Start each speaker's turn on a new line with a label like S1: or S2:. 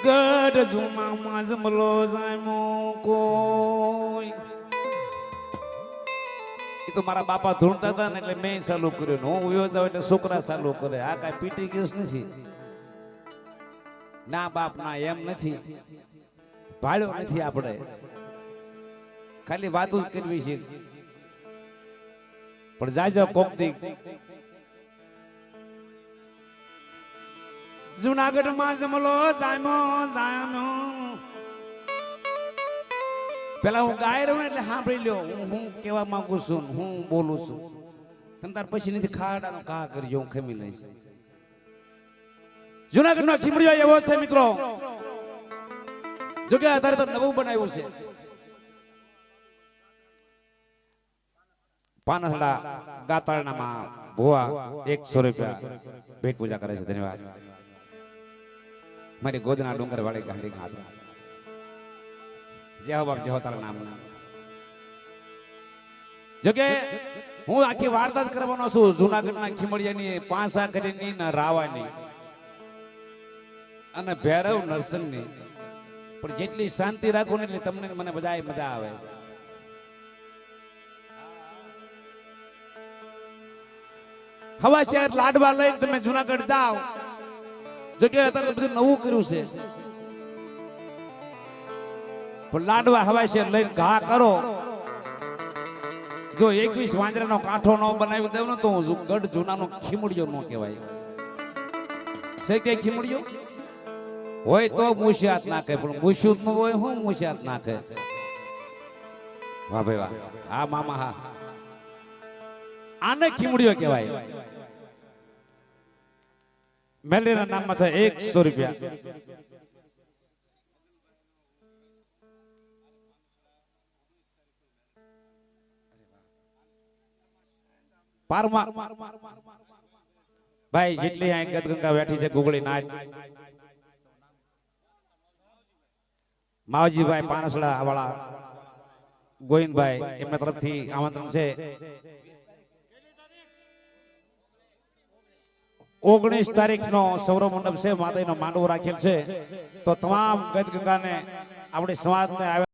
S1: ગઢ જુનામાં જમલો જામો કોઈ એ તો મારા બાપા ધૂણતા હતા ને એટલે મેં ચાલુ કર્યું. હું ઉયો જાવ એટલે છોકરા ચાલુ કરે. આ કઈ પીટી કેસ નથી. ના બાપ ના એમ નથી. ભાળ્યો નથી આપણે. ખાલી વાતો જ કરવી છે. પણ જાજો કોકતી જુનાગઢ માં જમલો જામો જામો. પેલા હું ગાય રહ્યો એટલે સાંભળી લ્યો હું કેવા માંગુ છું, હું બોલું છું. તમે તાર પછી નથી ખાડાનો કા કરજો, હું ખમી લઈશ. જુનાગઢ નો ખીમડીયો એવો છે મિત્રો, જો કે અત્યારે તો નવું બનાવ્યું છે. પાનસડા ગાતાળનામાં ભુવા 100 રૂપિયા ભેટ પૂજા કરે છે. ધન્યવાદ. મારી ગોદના ડુંગર વાળી ગાંડી હાથ જય હો બાપ, જય હો તારા નામ. જો કે હું આખી વાર્તા જ કરવાનો છું જુનાગઢના ખીમડિયાની, પાંસા કરીને ને રાવાની અને ભૈરવ નરસિંહની. પણ જેટલી શાંતિ રાખો ને એટલે તમને મને બધાય મજા આવે. હવા શહેર લાડવા લઈને તમે જુનાગઢ જાઓ. જો કે અત્યારે બધું નવું કર્યું છે. પણ લાડવા હવા શહેર લઈને ઘા કરો. જો 21 વાંજરાનો કાંઠો ન બનાવી દેવ ને તો ગઢ જૂનાનો ખીમડિયો ન કહેવાય. છે કે ખીમડિયો હોય તો મુશિયાત નાખે, પણ મુશિયાત ન હોય હું મુશિયાત નાખે. વાહ ભાઈ વાહ. હા મામા હા, આને ખીમડિયો કહેવાય. મેલેરિયાના નામમાં થાય 100 રૂપિયા. પારમાં ભાઈ જેટલી અહીં ગદગંગા બેઠી છે ગુગળી નાચ, માવજીભાઈ પાનસડા વાળા ગોવિંદભાઈ એમના તરફથી આમંત્રણ છે. 19 તારીખનો સૌરવ મંડપ છે, માતાજીનો માંડવો રાખેલ છે. તો તમામ ગદગંગાને આપણી સમાજને